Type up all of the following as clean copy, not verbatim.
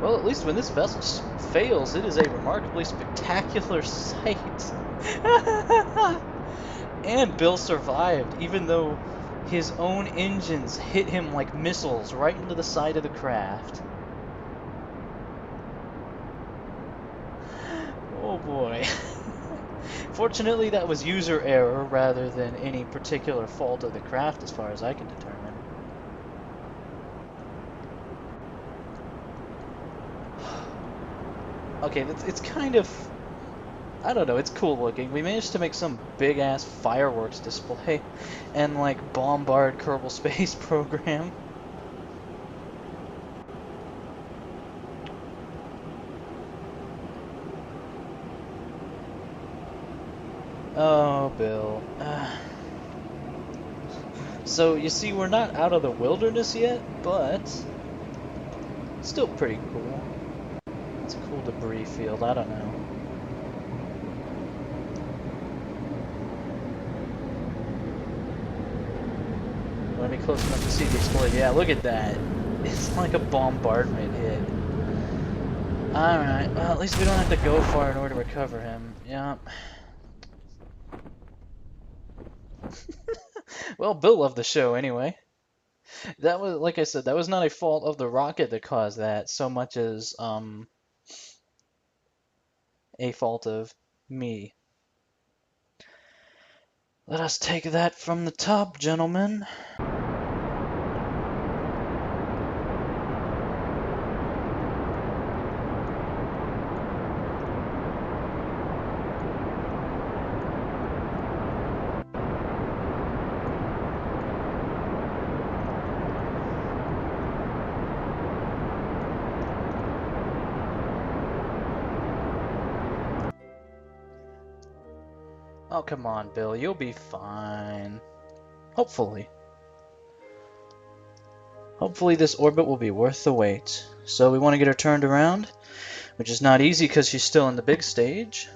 Well, at least when this vessel fails, it is a remarkably spectacular sight. And Bill survived, even though his own engines hit him like missiles right into the side of the craft. Oh boy. Fortunately, that was user error rather than any particular fault of the craft as far as I can determine. Okay, it's kind of... I don't know, it's cool looking. We managed to make some big-ass fireworks display and, like, bombard Kerbal Space Program. Oh, Bill. So, you see, we're not out of the wilderness yet, but still pretty cool. It's a cool debris field, I don't know. Let me close enough to see the explosion. Yeah, look at that. It's like a bombardment hit. Alright, well, at least we don't have to go far in order to recover him. Yeah. Well, Bill loved the show anyway. That was, like I said, that was not a fault of the rocket that caused that, so much as, a fault of me. Let us take that from the top, gentlemen. Oh, come on, Bill. You'll be fine. Hopefully. Hopefully this orbit will be worth the wait. So we want to get her turned around, which is not easy because she's still in the big stage.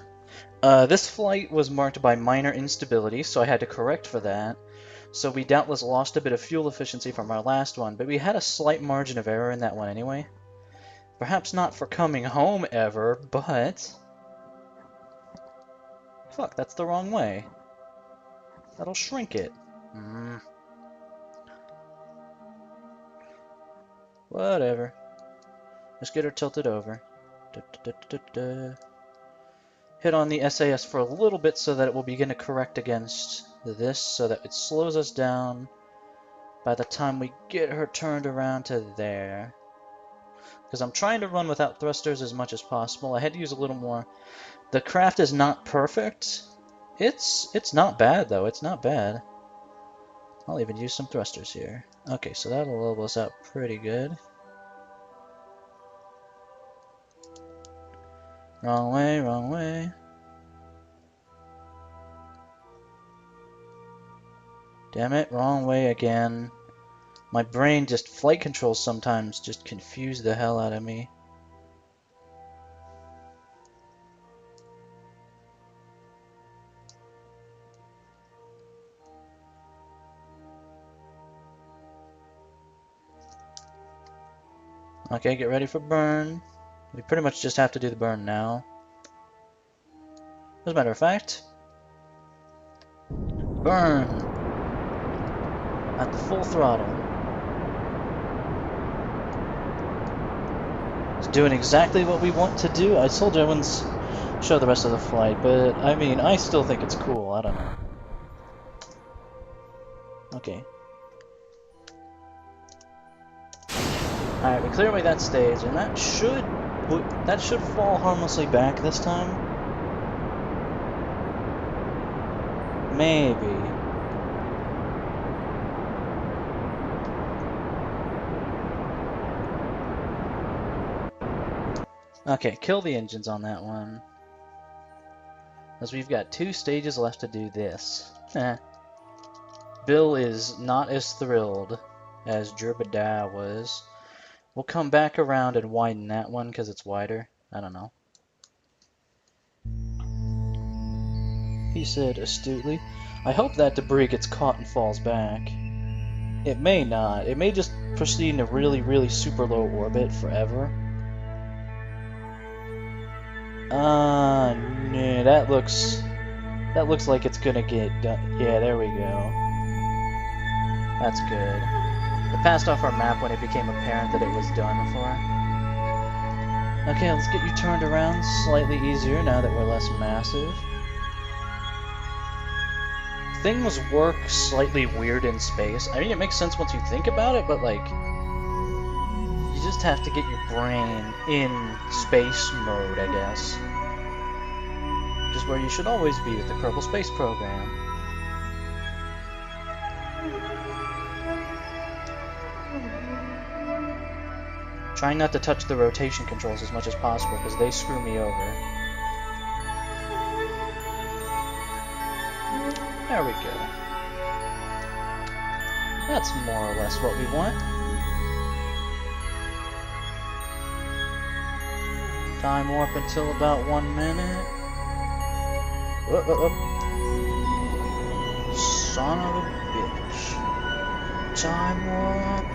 This flight was marked by minor instability, so I had to correct for that. So we doubtless lost a bit of fuel efficiency from our last one, but we had a slight margin of error in that one anyway. Perhaps not for coming home ever, but... Fuck, that's the wrong way. That'll shrink it. Whatever. Just get her tilted over. Hit on the SAS for a little bit so that it will begin to correct against this, so that it slows us down by the time we get her turned around to there. Because I'm trying to run without thrusters as much as possible. I had to use a little more. The craft is not perfect. It's not bad, though. It's not bad. I'll even use some thrusters here. Okay, so that'll level us out pretty good. Wrong way, wrong way. Damn it, wrong way again. My brain just, flight controls sometimes just confuse the hell out of me. Okay, get ready for burn. We pretty much just have to do the burn now. As a matter of fact, burn at the full throttle. It's doing exactly what we want to do. I told you I wouldn't show the rest of the flight, but I mean, I still think it's cool. I don't know. Okay. Alright, we clear away that stage, and that should fall harmlessly back this time. Maybe. Okay, kill the engines on that one. As we've got 2 stages left to do this. Bill is not as thrilled as Jerbadiah was. We'll come back around and widen that one because it's wider. I don't know. He said astutely, I hope that debris gets caught and falls back. It may not. It may just proceed in a really, really super low orbit forever. No, that looks like it's gonna get done. Yeah, there we go. That's good. It passed off our map when it became apparent that it was done for. Okay, let's get you turned around slightly easier now that we're less massive. Things work slightly weird in space. I mean, it makes sense once you think about it, but like, you just have to get your brain in space mode, I guess. Which is where you should always be with the Kerbal Space Program. Trying not to touch the rotation controls as much as possible, because they screw me over. There we go. That's more or less what we want. Time warp until about 1 minute. Son of a bitch. Time warp.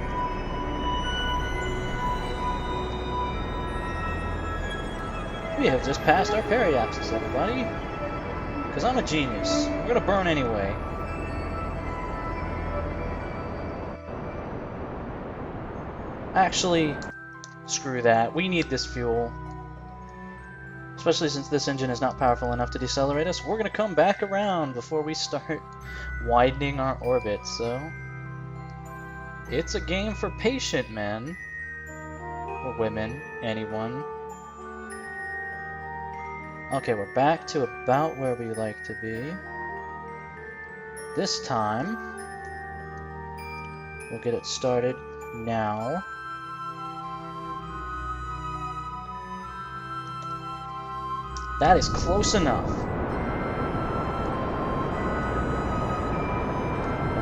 We have just passed our periapsis, everybody. Because I'm a genius. We're gonna burn anyway. Actually, screw that. We need this fuel. Especially since this engine is not powerful enough to decelerate us. We're gonna come back around before we start widening our orbit, so... It's a game for patient men. Or women. Anyone. Okay, we're back to about where we like to be. This time, we'll get it started now. That is close enough.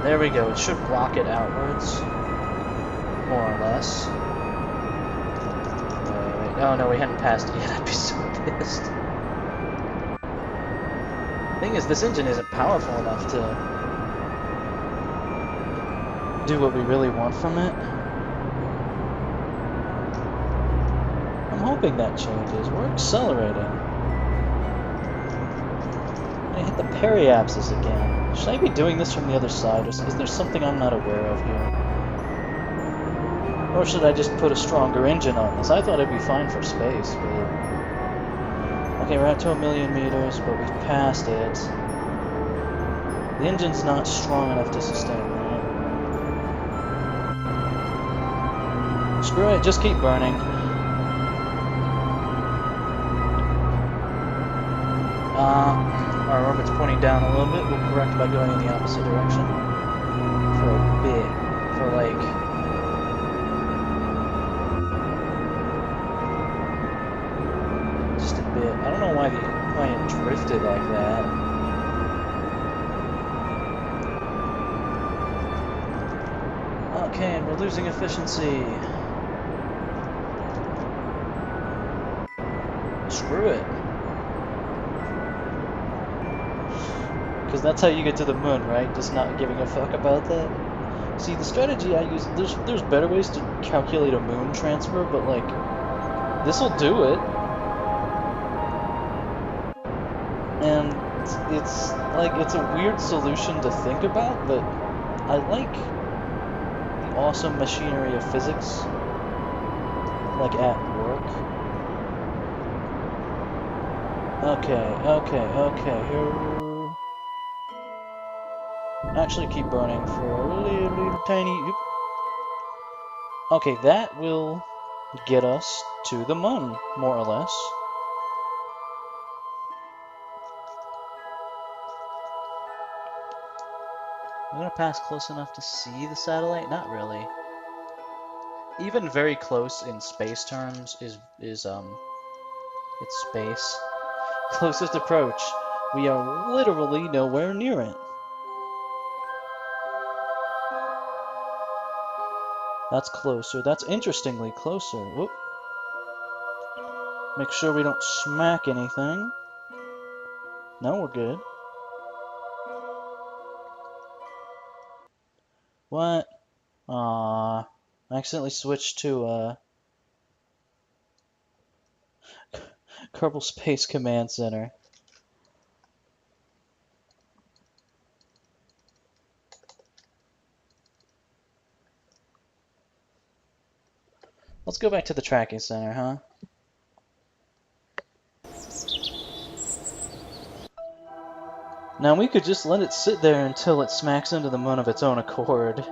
There we go. It should rocket outwards. More or less. Wait. Oh no, we hadn't passed it yet. I'd be so pissed. Thing is, this engine isn't powerful enough to do what we really want from it. I'm hoping that changes. We're accelerating. I hit the periapsis again. Should I be doing this from the other side, or is there something I'm not aware of here? Or should I just put a stronger engine on this? I thought it'd be fine for space, but... Okay, we're at to 1,000,000 meters, but we've passed it. The engine's not strong enough to sustain that. Screw it, just keep burning. Our orbit's pointing down a little bit. We'll correct by going in the opposite direction. For a bit. For like... just a bit. I don't know why it drifted like that. Okay, and we're losing efficiency. Screw it. Because that's how you get to the moon, right? Just not giving a fuck about that. See, the strategy I use, there's better ways to calculate a moon transfer, but like, this'll do it. And it's like, it's a weird solution to think about, but I like the awesome machinery of physics, like at work. Okay, here. Actually keep burning for a little tiny... Okay, that will get us to the moon, more or less. I'm gonna pass close enough to see the satellite? Not really. Even very close in space terms is it's space. Closest approach. We are literally nowhere near it. That's closer. That's interestingly closer. Whoop. Make sure we don't smack anything. No, we're good. What? I accidentally switched to, Kerbal Space Command Center. Let's go back to the tracking center, huh? Now we could just let it sit there until it smacks into the moon of its own accord.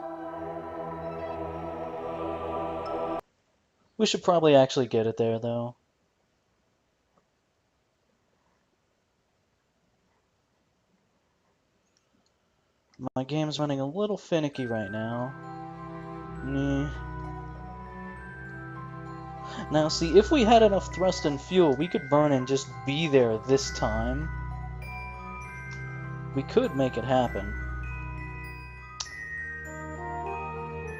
We should probably actually get it there, though. My game's running a little finicky right now. Now, see, if we had enough thrust and fuel, we could burn and just be there this time. We could make it happen.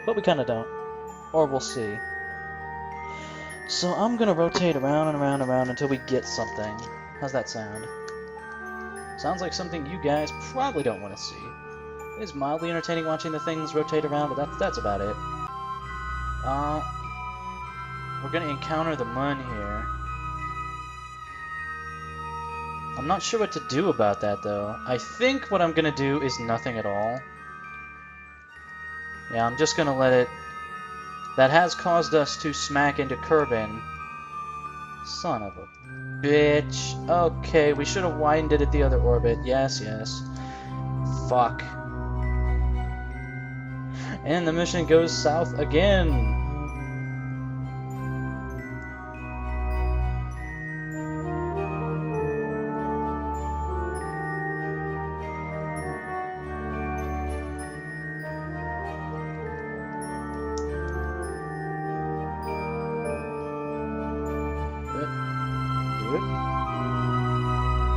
But we kind of don't. Or we'll see. So I'm going to rotate around and around and around until we get something. How's that sound? Sounds like something you guys probably don't want to see. It is mildly entertaining watching the things rotate around, but that's about it. We're going to encounter the moon here. I'm not sure what to do about that, though. I think what I'm going to do is nothing at all. Yeah, I'm just going to let it... That has caused us to smack into Kerbin. Son of a bitch. Okay, we should have widened it at the other orbit. Yes, yes. Fuck. And the mission goes south again.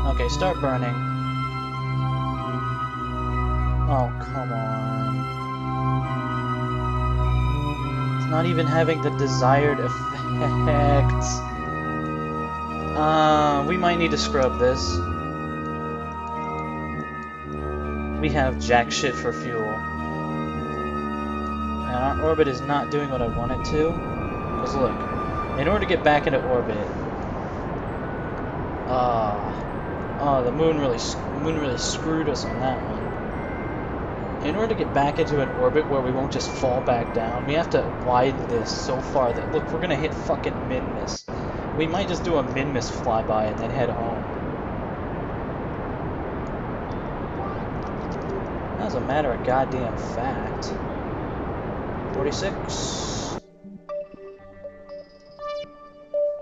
Okay, start burning. Oh, come on. It's not even having the desired effect. We might need to scrub this. We have jack shit for fuel. And our orbit is not doing what I want it to. Because look, in order to get back into orbit... the moon really screwed us on that one. In order to get back into an orbit where we won't just fall back down, we have to widen this so far that, look, we're gonna hit fucking min-miss. We might just do a min-miss flyby and then head home. As a matter of goddamn fact. 46.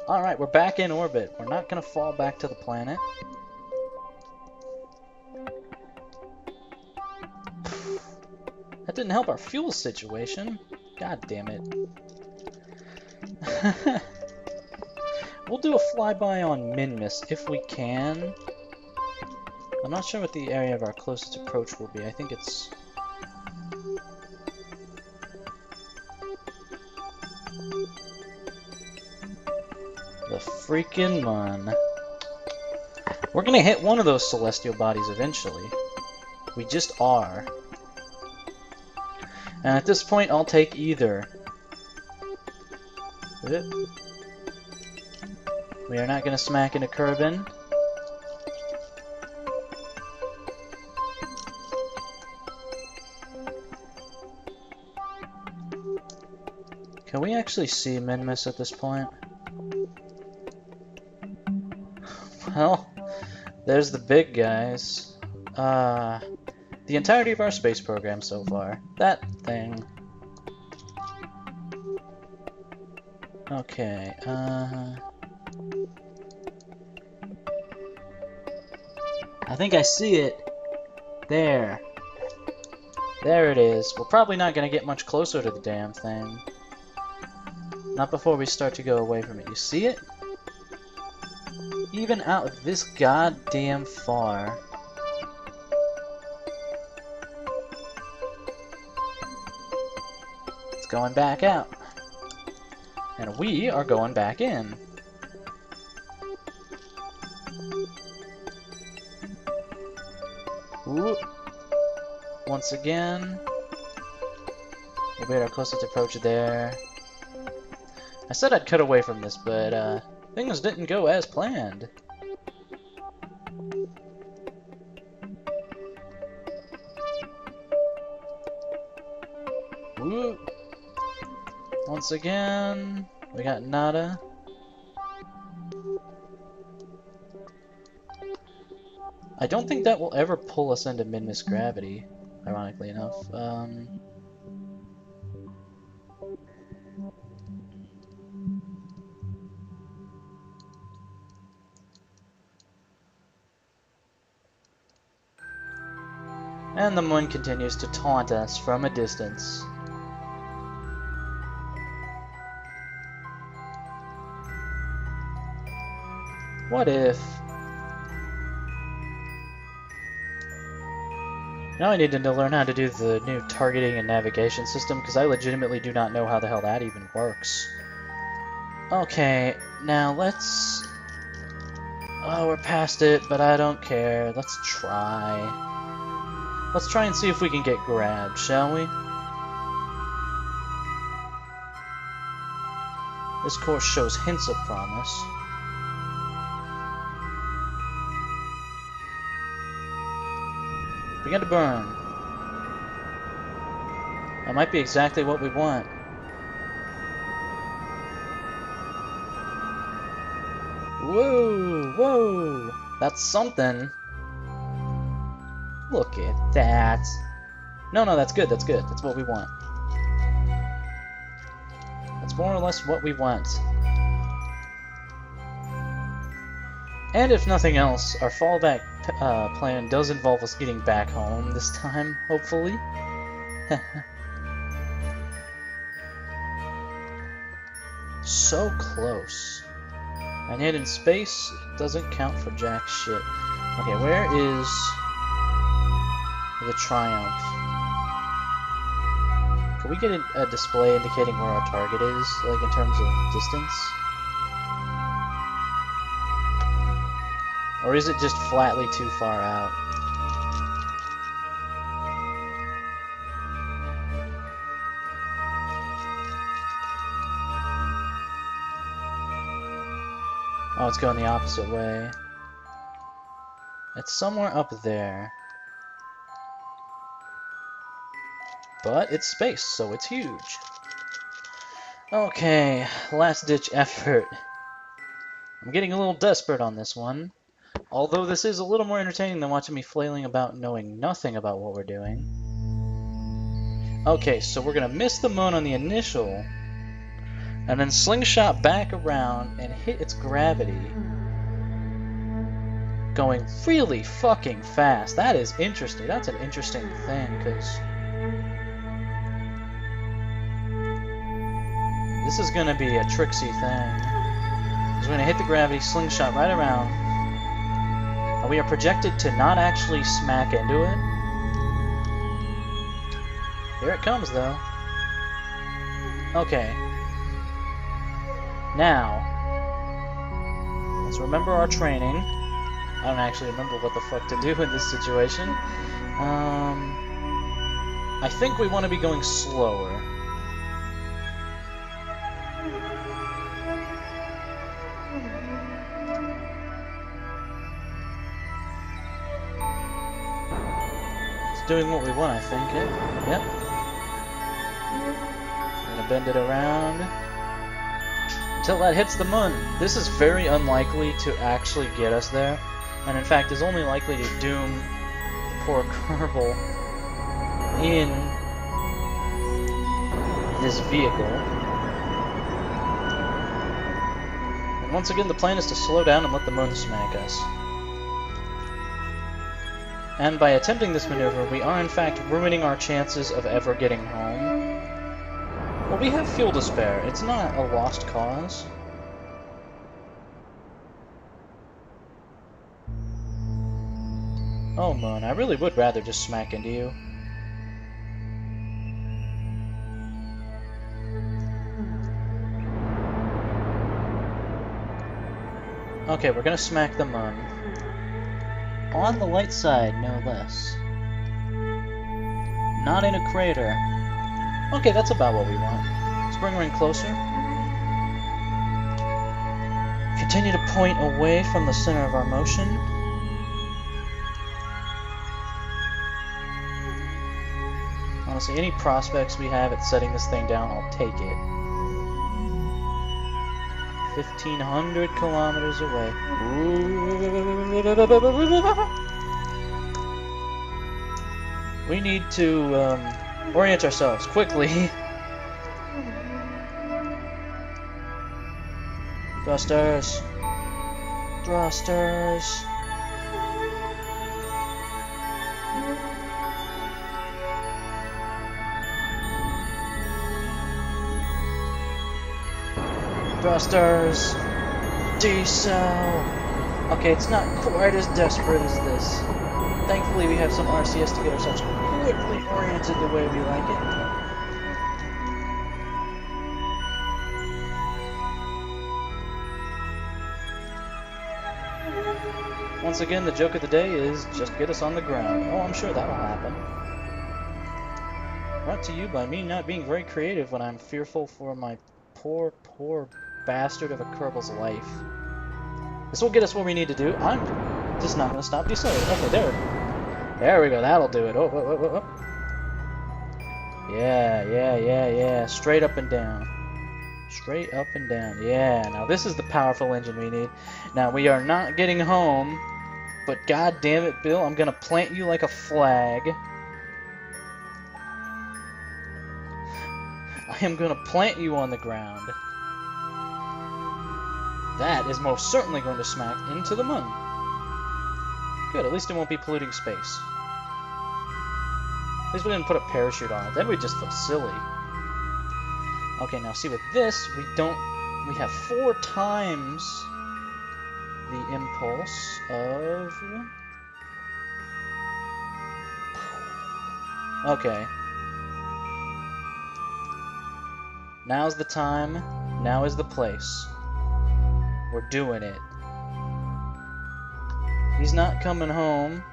Alright, we're back in orbit. We're not gonna fall back to the planet. That didn't help our fuel situation. God damn it. We'll do a flyby on min-miss if we can. I'm not sure what the area of our closest approach will be. I think it's... the freaking moon. We're gonna hit one of those celestial bodies eventually. We just are. And at this point, I'll take either. We are not going to smack into Kerbin. Can we actually see min-miss at this point? Well, there's the big guys. The entirety of our space program so far. That thing. Okay, I think I see it. There. There it is. We're probably not going to get much closer to the damn thing. Not before we start to go away from it. You see it? Even out this goddamn far. Going back out. And we are going back in. Ooh. Once again. We'll be at our closest approach there. I said I'd cut away from this, but Things didn't go as planned. Woo! Once again, we got nada. I don't think that will ever pull us into mid-miss gravity, ironically enough. And the moon continues to taunt us from a distance. What if... Now I need to learn how to do the new targeting and navigation system, because I legitimately do not know how the hell that even works. Okay, now let's... Oh, we're past it, but I don't care. Let's try. Let's try and see if we can get grabbed, shall we? This course shows hints of promise. Begin to burn. That might be exactly what we want. Whoa, whoa! That's something. Look at that. No, that's good, that's good. That's what we want. That's more or less what we want. And if nothing else, our fallback plan does involve us getting back home this time, hopefully. So close. And yet in space, it doesn't count for jack shit. Okay, where is the Triumph? Can we get a display indicating where our target is, like in terms of distance? Or is it just flatly too far out? Oh, it's going the opposite way. It's somewhere up there. But it's space, so it's huge. Okay, last-ditch effort. I'm getting a little desperate on this one. Although this is a little more entertaining than watching me flailing about knowing nothing about what we're doing. Okay, so we're gonna miss the moon on the initial, and then slingshot back around and hit its gravity. Going really fucking fast. That is interesting. That's an interesting thing, because this is gonna be a tricksy thing. Because we're gonna hit the gravity, slingshot right around. And we are projected to not actually smack into it. Here it comes, though. Okay. Now, let's remember our training. I don't actually remember what the fuck to do in this situation. I think we want to be going slower. Doing what we want, I think. Yep. We're gonna bend it around until that hits the moon. This is very unlikely to actually get us there, and in fact is only likely to doom the poor Kerbal in this vehicle. And once again, the plan is to slow down and let the moon smack us. And by attempting this maneuver, we are in fact ruining our chances of ever getting home. Well, we have fuel to spare. It's not a lost cause. Oh, Moon, I really would rather just smack into you. Okay, we're gonna smack the Moon. On the light side, no less. Not in a crater. Okay, that's about what we want. Let's bring her in closer. Continue to point away from the center of our motion. Honestly, any prospects we have at setting this thing down, I'll take it. 1,500 kilometers away. We need to orient ourselves quickly. Thrusters. Thrusters. Thrusters. Decel. Okay, it's not quite as desperate as this. Thankfully, we have some RCS to get ourselves quickly oriented the way we like it. Once again, the joke of the day is just get us on the ground. Oh, I'm sure that'll happen. Brought to you by me not being very creative when I'm fearful for my poor, poor bastard of a Kerbal's life. This will get us what we need to do. I'm just not going to stop decelerating. Okay, there we go. That'll do it. Oh. Yeah. Straight up and down. Straight up and down. Yeah, now this is the powerful engine we need. Now, we are not getting home, but god damn it, Bill, I'm going to plant you like a flag. I am going to plant you on the ground. That is most certainly going to smack into the moon. Good, at least it won't be polluting space. At least we didn't put a parachute on it. Then we'd just feel silly. Okay, now see with this, we have 4 times the impulse of... Okay. Now's the time, now is the place. We're doing it. He's not coming home,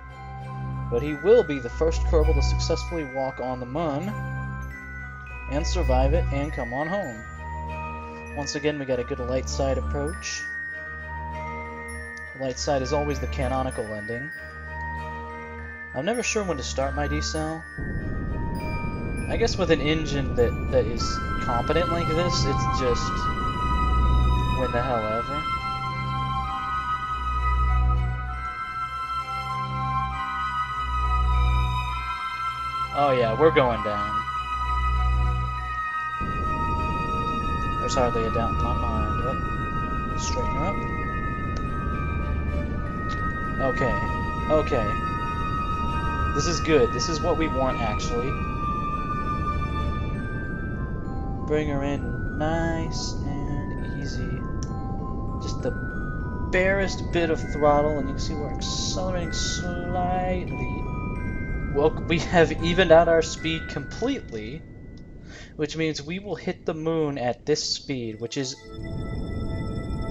but he will be the first Kerbal to successfully walk on the moon and survive it and come on home. Once again, we got a good light side approach. The light side is always the canonical ending. I'm never sure when to start my decel. I guess with an engine that is competent like this, it's just when the hell ever. Oh yeah, we're going down. There's hardly a doubt in my mind. Oh, straighten her up. Okay. This is good. This is what we want, actually. Bring her in nice and easy. Just the barest bit of throttle, and you can see we're accelerating slightly. Well, we have evened out our speed completely, which means we will hit the moon at this speed, which is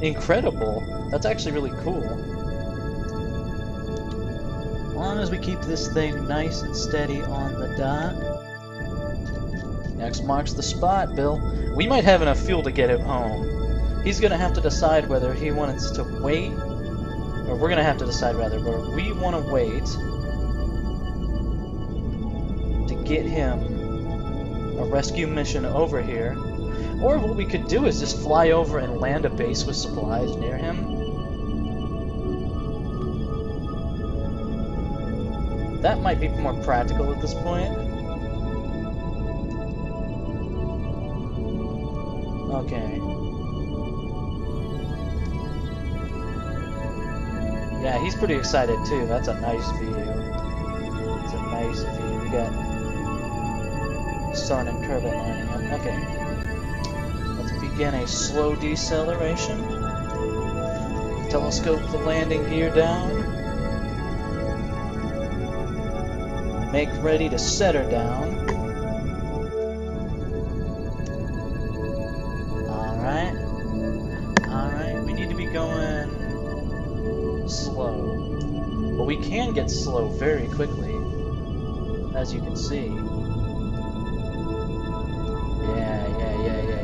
incredible. That's actually really cool. As long as we keep this thing nice and steady on the dot. Next marks the spot, Bill. We might have enough fuel to get him home. He's going to have to decide whether he wants to wait, or we're going to have to decide rather, whether we want to wait to get him a rescue mission over here, or what we could do is just fly over and land a base with supplies near him. That might be more practical at this point. Okay. Yeah, he's pretty excited too. That's a nice view. It's a nice view. We got Sun and Kerbin lining up. Okay. Let's begin a slow deceleration. Telescope the landing gear down. Make ready to set her down. Alright, we need to be going slow. But we can get slow very quickly, as you can see.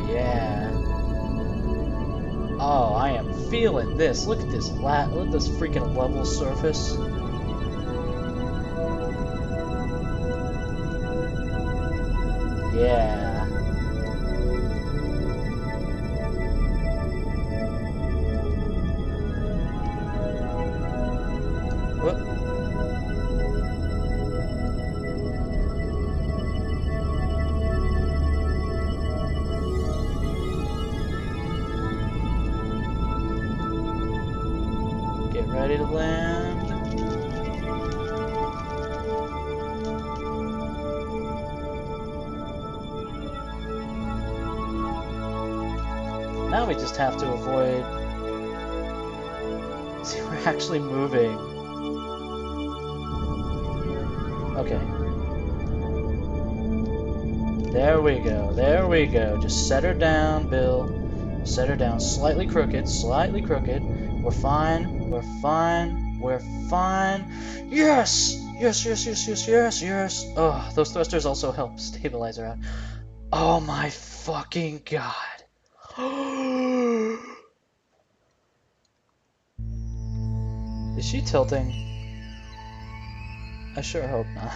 Yeah. Oh, I I am feeling this. Look at this look at this freaking level surface. Yeah. Whoop. Get ready to land. Now we just have to avoid... See, we're actually moving. Okay. There we go, there we go. Just set her down, Bill. Set her down slightly crooked, slightly crooked. We're fine, we're fine, we're fine. Yes! Yes, yes, yes, yes, yes, yes. Oh, those thrusters also help stabilize her out. Oh my fucking god. Is she tilting? I sure hope not.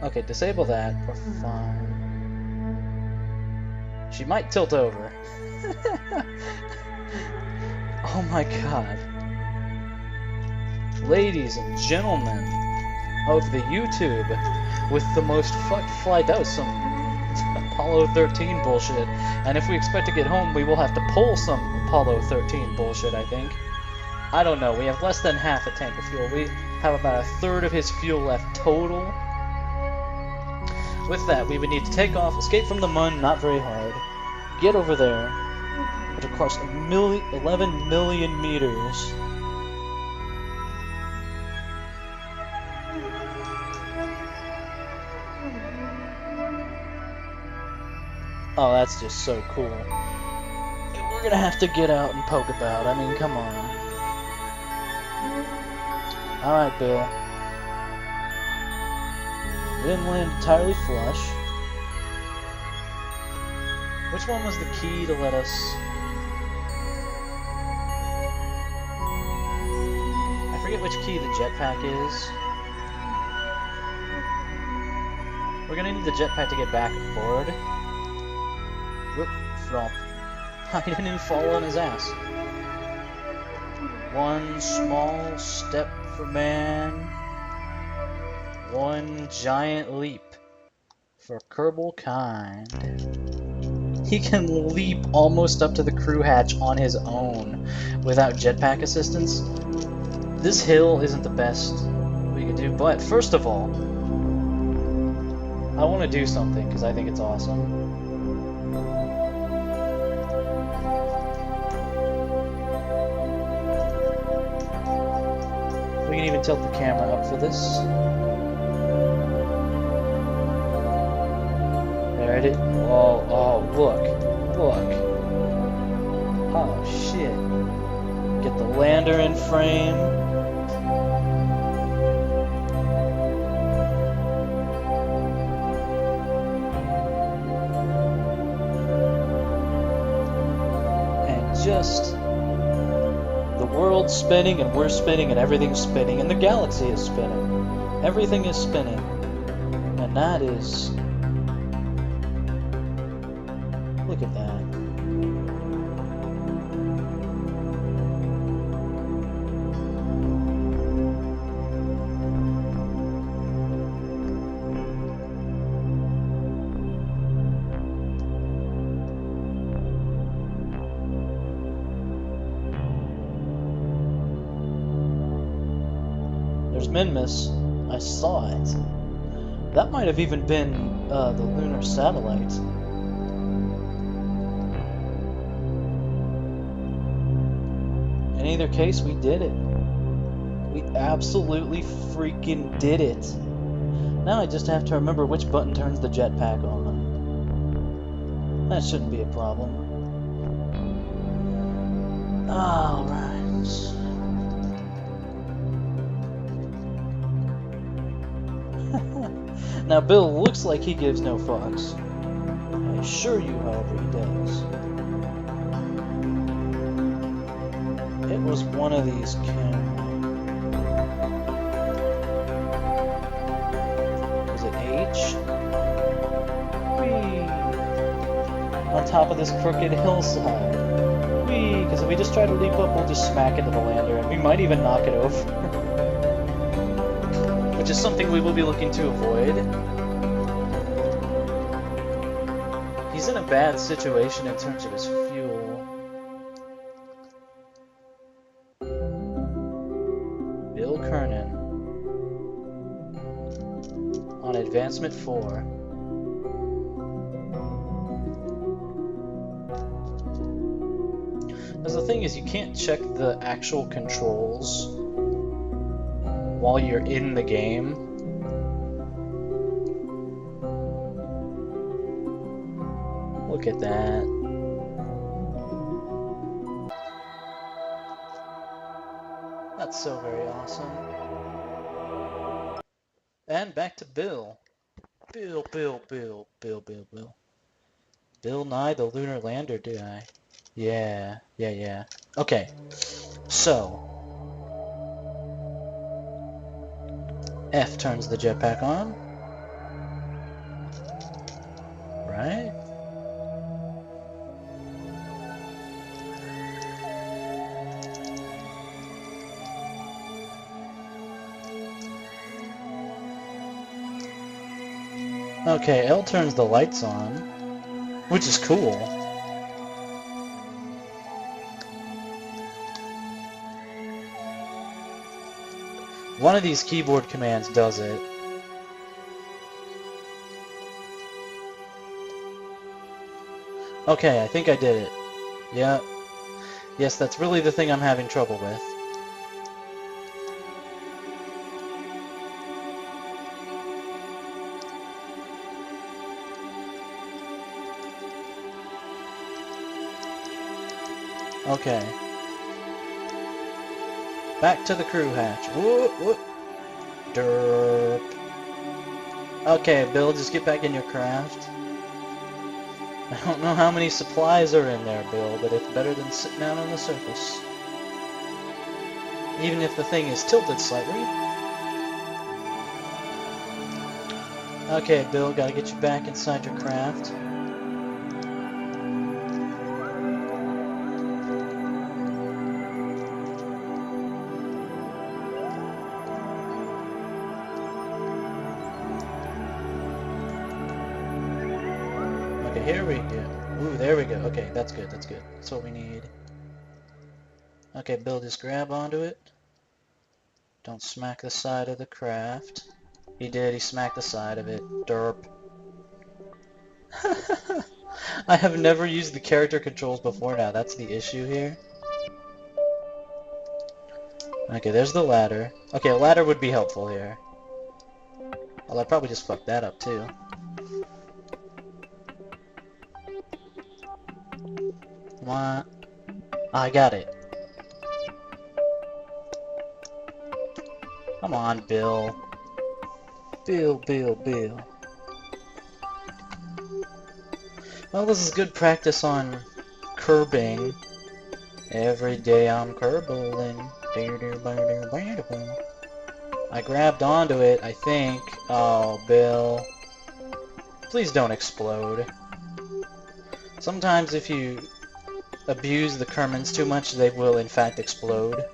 Okay, disable that. We're fine. She might tilt over. Oh my god. Ladies and gentlemen of the YouTube, with the most fucked flight. That was some Apollo 13 bullshit. And if we expect to get home, we will have to pull some Apollo 13 bullshit, I think. I don't know. We have less than half a tank of fuel. We have about a third of his fuel left total. With that, we would need to take off, escape from the mun, not very hard, get over there, but across 11 million meters. Oh, that's just so cool. We're gonna have to get out and poke about. I mean, come on. Alright, Bill. We didn't land entirely flush. Which one was the key to let us... I forget which key the jetpack is. We're gonna need the jetpack to get back aboard. Whoop, flop. He didn't even fall on his ass. One small step for man. One giant leap for Kerbal kind. He can leap almost up to the crew hatch on his own without jetpack assistance. This hill isn't the best we could do, but first of all, I want to do something because I think it's awesome. We can even tilt the camera up for this. There it is. Oh, oh, look. Look. Oh, shit. Get the lander in frame. And just... the world's spinning, and we're spinning, and everything's spinning, and the galaxy is spinning. Everything is spinning. And that is... look at that. There's Minmus. I saw it. That might have even been the lunar satellite. In either case, we did it. We absolutely freaking did it. Now I just have to remember which button turns the jetpack on. That shouldn't be a problem. Alright. Now Bill looks like he gives no fucks. I assure you, however, he does. was one of these Was it H? Whee! On top of this crooked hillside. Whee! Because if we just try to leap up, we'll just smack into the lander, and we might even knock it over. Which is something we will be looking to avoid. He's in a bad situation in terms of his fuel. Bill Kerman on advancement 4. Because the thing is, you can't check the actual controls while you're in the game. Look at that. That's so very awesome. And back to Bill. Bill. Bill Nye the Lunar Lander guy. Yeah. Okay, so F turns the jetpack on. Right? Okay, L turns the lights on, which is cool. One of these keyboard commands does it. Okay, I think I did it. Yeah. Yes, that's really the thing I'm having trouble with. Okay. Back to the crew hatch. Whoop, whoop. Derp. Okay, Bill, just get back in your craft. I don't know how many supplies are in there, Bill, but it's better than sitting down on the surface. Even if the thing is tilted slightly. Okay, Bill, gotta get you back inside your craft. Here we go. Ooh, there we go. Okay, that's good, that's good. That's what we need. Okay, Bill, just grab onto it. Don't smack the side of the craft. He did, he smacked the side of it. Derp. I have never used the character controls before now, that's the issue here. Okay, there's the ladder. Okay, a ladder would be helpful here. Well, I probably just fucked that up too. What? I got it. Come on, Bill. Bill. Well, this is good practice on curbing. Every day I'm curbaling. I grabbed onto it, I think. Oh, Bill. Please don't explode. Sometimes if you abuse the Kermans too much, they will in fact explode.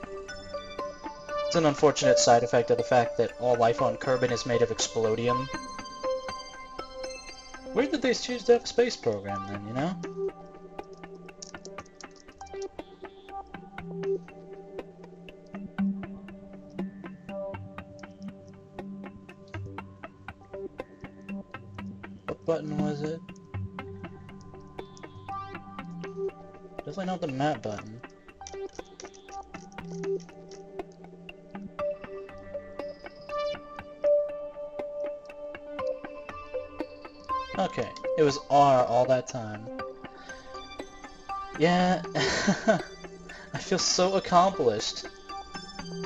It's an unfortunate side effect of the fact that all life on Kerbin is made of explodium. Where did they choose to have a space program then, you know? What button was it? Definitely not the map button. Okay, it was R all that time. Yeah, I feel so accomplished.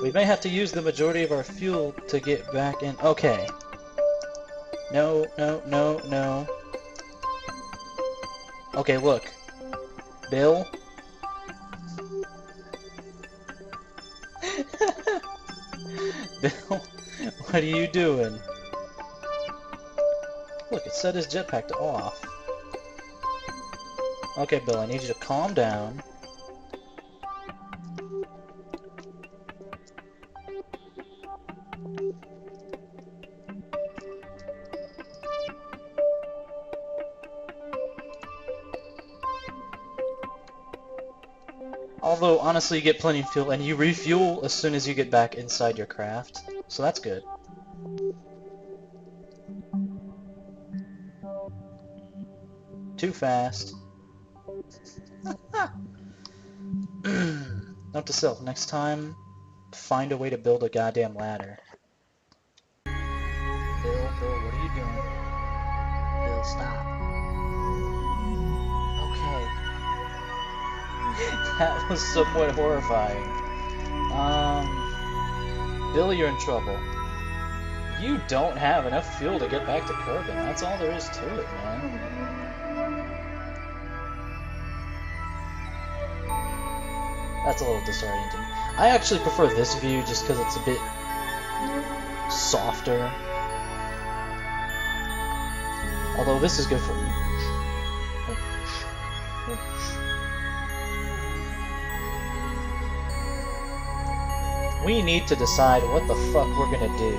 We may have to use the majority of our fuel to get back in. Okay. No. Okay, look. Bill? Bill, what are you doing? Look, it set his jetpack to off. Okay, Bill, I need you to calm down. Although, honestly, you get plenty of fuel, and you refuel as soon as you get back inside your craft. So that's good. Too fast. Note to self, next time, find a way to build a goddamn ladder. Bill, what are you doing? Bill, stop. Okay. That was somewhat horrifying. Bill, you're in trouble. You don't have enough fuel to get back to Kerbin. That's all there is to it, man. That's a little disorienting. I actually prefer this view just because it's a bit softer. Although this is good for... We need to decide what the fuck we're gonna do.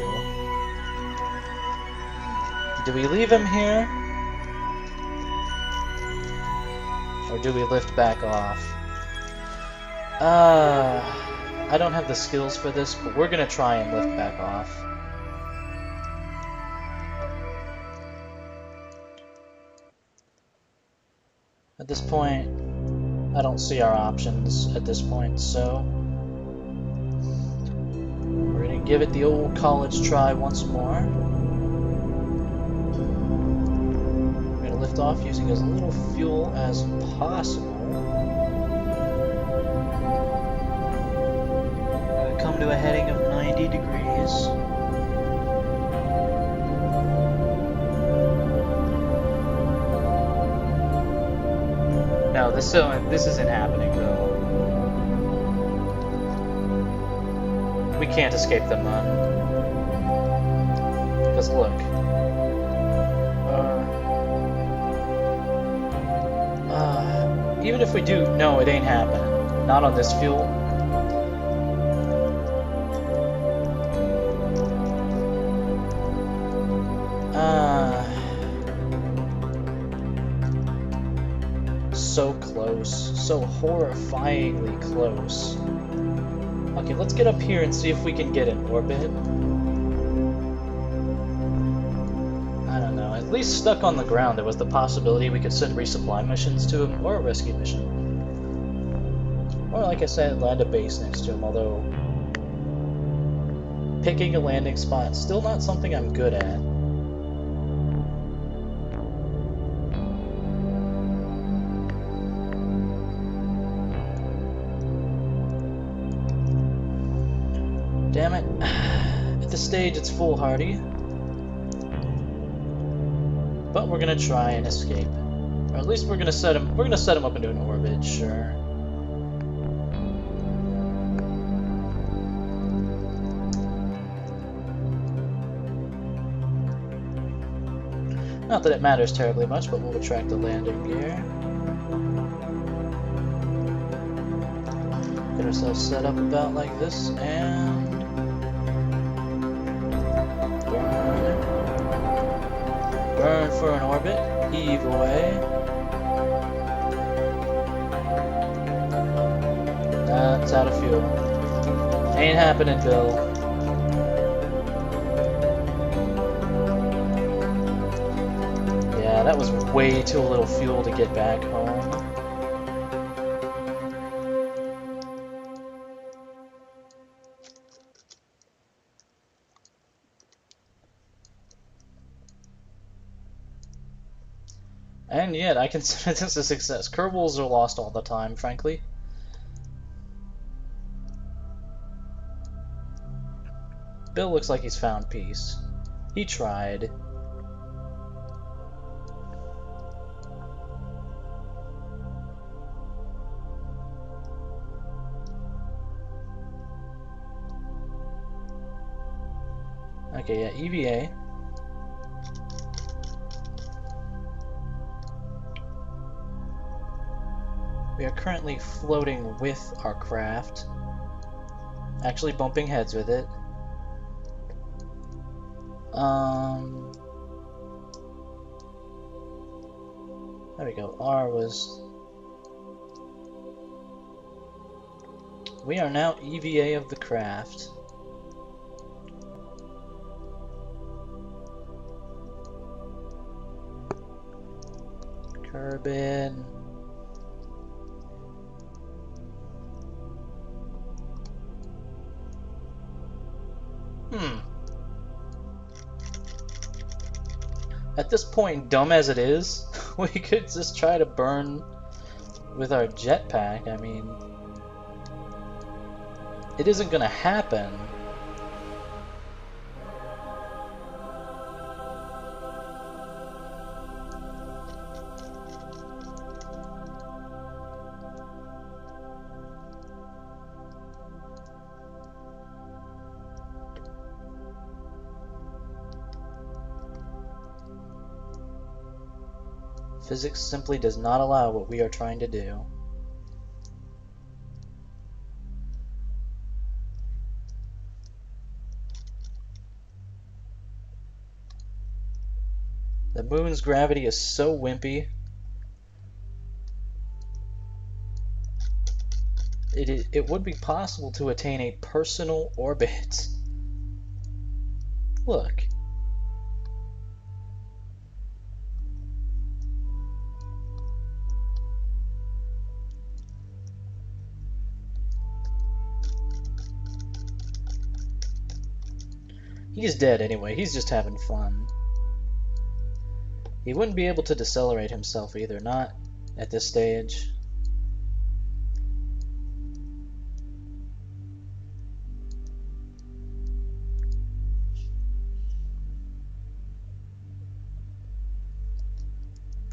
Do we leave him here? Or do we lift back off? I don't have the skills for this, but we're gonna try and lift back off. At this point, I don't see our options at this point, so we're gonna give it the old college try once more. We're gonna lift off using as little fuel as possible. Come to a heading of 90 degrees. No, this isn't happening though. We can't escape them, because look. Even if we do, no, it ain't happening. Not on this fuel. So close. So horrifyingly close. Okay, let's get up here and see if we can get in orbit. I don't know. At least stuck on the ground, there was the possibility we could send resupply missions to him, or a rescue mission. Or, like I said, land a base next to him, although picking a landing spot, still not something I'm good at. Damn it. At this stage it's foolhardy. But we're gonna try and escape. Or at least we're gonna set him up into an orbit, sure. Not that it matters terribly much, but we'll retract the landing gear. Get ourselves set up about like this, and burn for an orbit, heave away. That's out of fuel. Ain't happening, Bill. Yeah, that was way too little fuel to get back home. And yet, I consider this a success. Kerbals are lost all the time, frankly. Bill looks like he's found peace. He tried. Okay, yeah, EVA. We are currently floating with our craft. Actually bumping heads with it. There we go. R was... We are now EVA of the craft. Kerbin. At this point, dumb as it is, we could just try to burn with our jetpack. I mean, it isn't gonna happen. Physics simply does not allow what we are trying to do. The moon's gravity is so wimpy. It would be possible to attain a personal orbit. Look. He's dead anyway, he's just having fun. He wouldn't be able to decelerate himself either, not at this stage.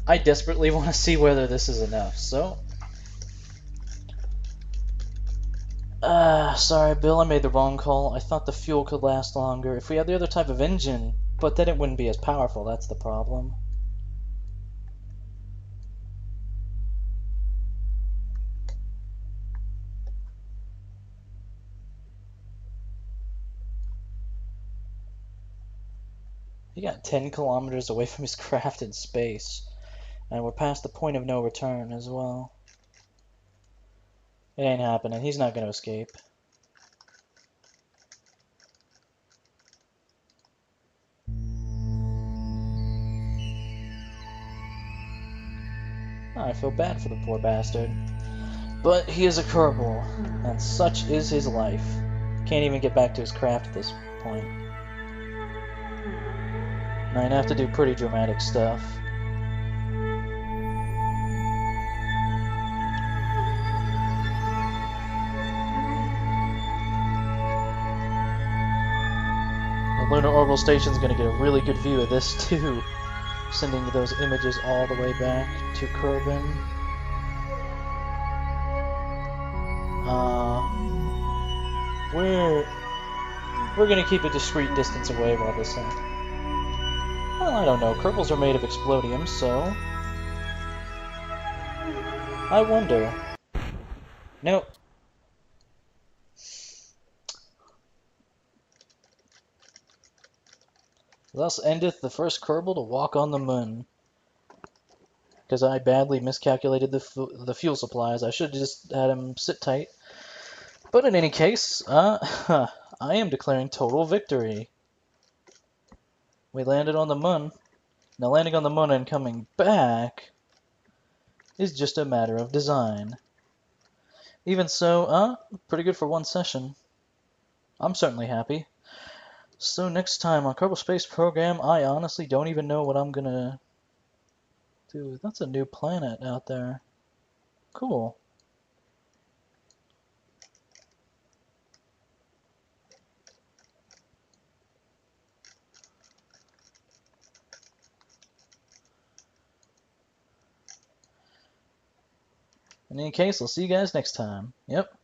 I desperately want to see whether this is enough, so... sorry, Bill, I made the wrong call. I thought the fuel could last longer if we had the other type of engine, but then it wouldn't be as powerful, that's the problem. He got 10 kilometers away from his craft in space, and we're past the point of no return as well. It ain't happening, he's not gonna escape. I feel bad for the poor bastard. But he is a Kerbal, and such is his life. Can't even get back to his craft at this point. Now you'd have to do pretty dramatic stuff. The Lunar Orbital Station's gonna get a really good view of this too, sending those images all the way back to Kerbin. We're gonna keep a discreet distance away while this happens. Well, I don't know. Kerbals are made of explodium, so... I wonder. Nope. Thus endeth the first Kerbal to walk on the moon. Because I badly miscalculated the fuel supplies. I should have just had him sit tight. But in any case, I am declaring total victory. We landed on the moon. Now landing on the moon and coming back is just a matter of design. Even so, pretty good for one session. I'm certainly happy. So next time on Kerbal Space Program, I honestly don't even know what I'm gonna do. That's a new planet out there. Cool. In any case, I'll see you guys next time. Yep.